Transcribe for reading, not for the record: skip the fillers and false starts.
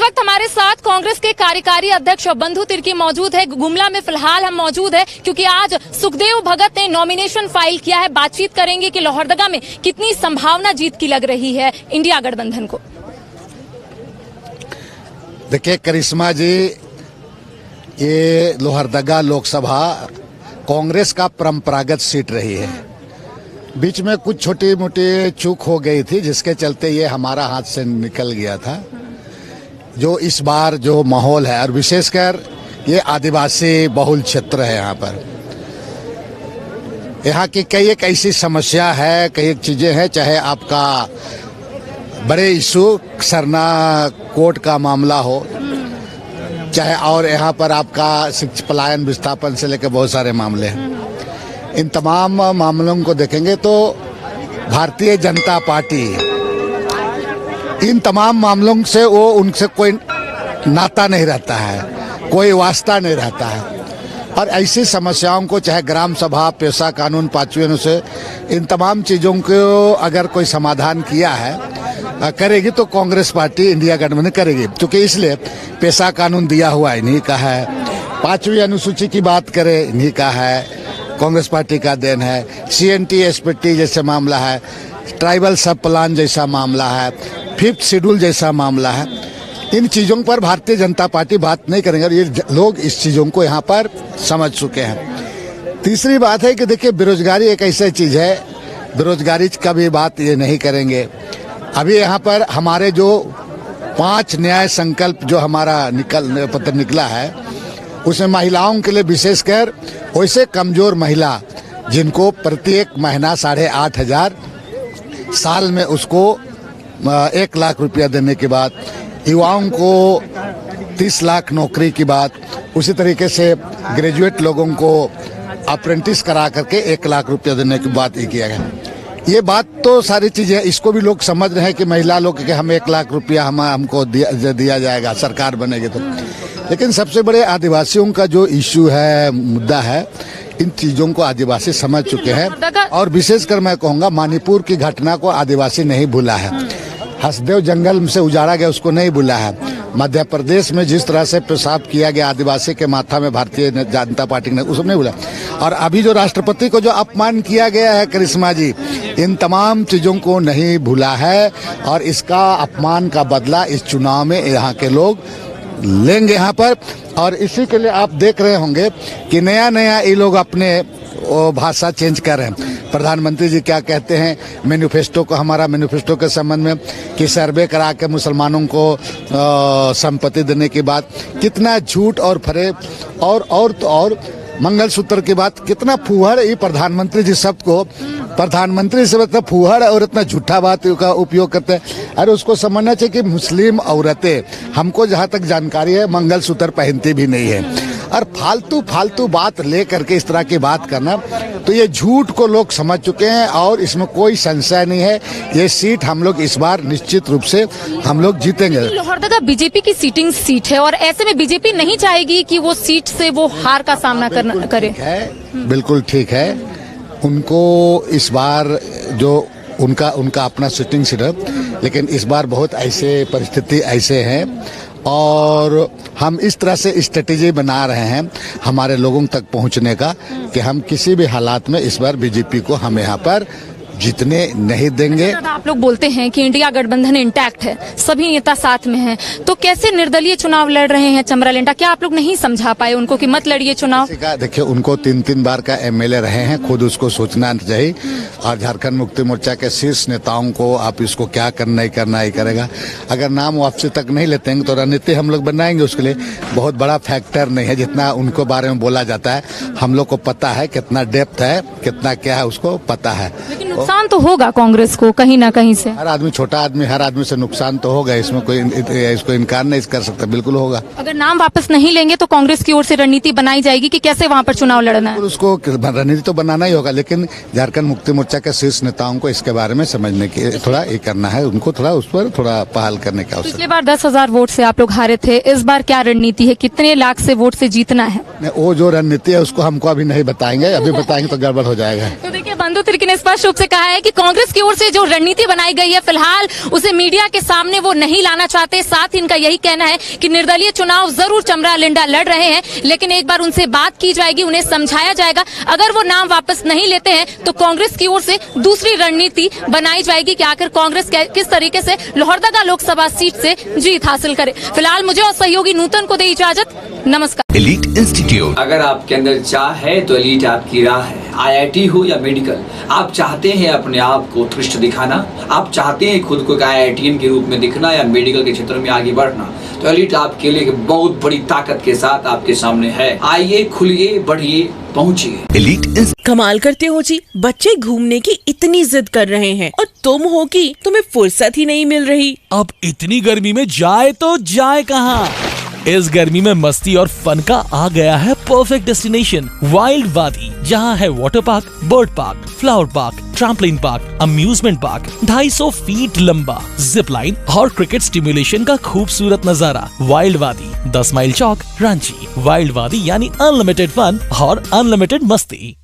वक्त हमारे साथ कांग्रेस के कार्यकारी अध्यक्ष बंधु तिर्की मौजूद है। गुमला में फिलहाल हम मौजूद है क्योंकि आज सुखदेव भगत ने नॉमिनेशन फाइल किया है। बातचीत करेंगे कि लोहरदगा में कितनी संभावना जीत की लग रही है इंडिया गठबंधन को। देखिए करिश्मा जी, ये लोहरदगा लोकसभा कांग्रेस का परंपरागत सीट रही है। बीच में कुछ छोटी मोटी चूक हो गई थी जिसके चलते ये हमारा हाथ से निकल गया था। जो इस बार जो माहौल है और विशेषकर ये आदिवासी बहुल क्षेत्र है, यहाँ की कई एक ऐसी समस्या है, कई एक चीजें हैं, चाहे आपका बड़े इशू सरना कोर्ट का मामला हो, चाहे और यहाँ पर आपका शिक्षा पलायन विस्थापन से लेकर बहुत सारे मामले हैं। इन तमाम मामलों को देखेंगे तो भारतीय जनता पार्टी इन तमाम मामलों से वो उनसे कोई नाता नहीं रहता है, कोई वास्ता नहीं रहता है। और ऐसी समस्याओं को चाहे ग्राम सभा, पेशा कानून, 5वीं अनुसूची, इन तमाम चीज़ों को अगर कोई समाधान किया है करेगी तो कांग्रेस पार्टी इंडिया गठबंधन करेगी। क्योंकि इसलिए पेशा कानून दिया हुआ इन्हीं का है, 5वीं अनुसूची की बात करें इन्हीं का है, कांग्रेस पार्टी का देन है। CNT SPT जैसे मामला है, ट्राइबल सब प्लान जैसा मामला है, 5th शेड्यूल जैसा मामला है। इन चीज़ों पर भारतीय जनता पार्टी बात नहीं करेंगे और ये लोग इस चीज़ों को यहाँ पर समझ चुके हैं। तीसरी बात है कि देखिए बेरोजगारी एक ऐसी चीज़ है, बेरोजगारी का भी बात ये नहीं करेंगे। अभी यहाँ पर हमारे जो 5 न्याय संकल्प जो हमारा पत्र निकला है उसमें महिलाओं के लिए विशेषकर वैसे कमजोर महिला जिनको प्रत्येक महीना 8,500 साल में उसको 1 लाख रुपया देने के बाद, युवाओं को 30 लाख नौकरी की बात, उसी तरीके से ग्रेजुएट लोगों को अप्रेंटिस करा करके 1 लाख रुपया देने की बात ही किया गया। ये बात तो सारी चीजें इसको भी लोग समझ रहे हैं कि महिला लोग के हम 1 लाख रुपया हमको दिया जाएगा सरकार बनेगी तो। लेकिन सबसे बड़े आदिवासियों का जो इश्यू है, मुद्दा है, इन चीजों को आदिवासी समझ चुके हैं। और विशेषकर मैं कहूँगा मणिपुर की घटना को आदिवासी नहीं भूला है। हसदेव जंगल से उजाड़ा गया उसको नहीं भूला है। मध्य प्रदेश में जिस तरह से पेशाब किया गया आदिवासी के माथा में भारतीय जनता पार्टी ने, उसको नहीं भूला। और अभी जो राष्ट्रपति को जो अपमान किया गया है करिश्मा जी, इन तमाम चीजों को नहीं भूला है और इसका अपमान का बदला इस चुनाव में यहाँ के लोग लेंगे यहाँ पर। और इसी के लिए आप देख रहे होंगे कि नया नया ये लोग अपने भाषा चेंज कर रहे हैं। प्रधानमंत्री जी क्या कहते हैं मैनिफेस्टो को, हमारा मैनिफेस्टो के संबंध में कि सर्वे करा के मुसलमानों को संपत्ति देने की बात, कितना झूठ और फरेब और मंगलसूत्र की बात, कितना फूहड़ ये प्रधानमंत्री जी शब्द को प्रधानमंत्री से मतलब फूहड़ और इतना झूठा बात का उपयोग करते हैं। अरे उसको समझना चाहिए कि मुस्लिम औरतें, हमको जहाँ तक जानकारी है, मंगलसूत्र पहनती भी नहीं है। और फालतू बात ले करके इस तरह की बात करना, तो ये झूठ को लोग समझ चुके हैं और इसमें कोई संशय नहीं है। ये सीट हम लोग इस बार निश्चित रूप से हम लोग जीतेंगे। लोहरदगा बीजेपी की सीटिंग सीट है और ऐसे में बीजेपी नहीं चाहेगी कि वो सीट से वो हार का सामना करे। बिल्कुल ठीक है, उनको इस बार जो उनका अपना सिटिंग सीट है, लेकिन इस बार बहुत ऐसे परिस्थिति ऐसे हैं और हम इस तरह से स्ट्रेटेजी बना रहे हैं हमारे लोगों तक पहुंचने का कि हम किसी भी हालात में इस बार बीजेपी को हम यहाँ पर जीतने नहीं देंगे। आप लोग बोलते हैं कि इंडिया गठबंधन इंटैक्ट है, सभी नेता साथ में हैं, तो कैसे निर्दलीय चुनाव लड़ रहे हैं चमरा लेंटा? क्या आप लोग नहीं समझा पाए उनको कि मत लड़िए चुनाव? देखिए उनको 3 बार का MLA रहे हैं, खुद उसको सोचना चाहिए। और झारखंड मुक्ति मोर्चा के शीर्ष नेताओं को आप इसको क्या करना ही करेगा। अगर नाम वापसी तक नहीं लेते हैं तो रणनीति हम लोग बनाएंगे, उसके लिए बहुत बड़ा फैक्टर नहीं है जितना उनको बारे में बोला जाता है। हम लोग को पता है कितना डेप्थ है, कितना क्या है, उसको पता है। नुकसान तो होगा कांग्रेस को कहीं ना कहीं से। हर आदमी, छोटा आदमी, हर आदमी से नुकसान तो होगा, इसमें कोई इसको इनकार नहीं कर सकता, बिल्कुल होगा। अगर नाम वापस नहीं लेंगे तो कांग्रेस की ओर से रणनीति बनाई जाएगी कि कैसे वहां पर चुनाव लड़ना है। उसको रणनीति तो बनाना ही होगा, लेकिन झारखंड मुक्ति मोर्चा के शीर्ष नेताओं को इसके बारे में समझने की थोड़ा ये करना है, उनको थोड़ा उस पर थोड़ा पहल करने का आवश्यकता। पिछली बार 10,000 वोट से आप लोग हारे थे, इस बार क्या रणनीति है, कितने लाख से वोट से जीतना है? वो जो रणनीति है उसको हमको अभी नहीं बताएंगे, अभी बताएंगे तो गड़बड़ हो जाएगा। तो देखिए बंधु तिर्की ने स्पष्ट रूप से कहा रहा है कि कांग्रेस की ओर से जो रणनीति बनाई गई है फिलहाल उसे मीडिया के सामने वो नहीं लाना चाहते। साथ ही इनका यही कहना है कि निर्दलीय चुनाव जरूर चमरा लिंडा लड़ रहे हैं, लेकिन एक बार उनसे बात की जाएगी, उन्हें समझाया जाएगा। अगर वो नाम वापस नहीं लेते हैं तो कांग्रेस की ओर से दूसरी रणनीति बनाई जाएगी कि आखिर कांग्रेस किस तरीके से लोहरदगा लोकसभा सीट से जीत हासिल करे। फिलहाल मुझे और सहयोगी नूतन को दे इजाजत। नमस्कार। एलीट इंस्टीट्यूट, अगर आपके अंदर चाह है तो एलीट आपकी राह है। IIT हो या मेडिकल, आप चाहते हैं अपने आप को उत्कृष्ट दिखाना, आप चाहते हैं खुद को एक IITian के रूप में दिखना या मेडिकल के क्षेत्र में आगे बढ़ना, तो एलीट आपके लिए एक बहुत बड़ी ताकत के साथ आपके सामने है। आइए, खुलिए, बढ़िए, पहुंचिए। एलीट कमाल करते हो जी, बच्चे घूमने की इतनी जिद कर रहे हैं और तुम हो कि तुम्हें फुर्सत ही नहीं मिल रही। अब इतनी गर्मी में जाए तो जाए कहाँ? इस गर्मी में मस्ती और फन का आ गया है परफेक्ट डेस्टिनेशन, वाइल्ड वादी, जहाँ है water park, bird park, flower park, trampoline park, amusement park, 250 feet लंबा, जिप लाइन और क्रिकेट स्टिमुलेशन का खूबसूरत नजारा। वाइल्ड वादी, 10 माइल चौक, रांची। वाइल्ड वादी यानी अनलिमिटेड फन और अनलिमिटेड मस्ती।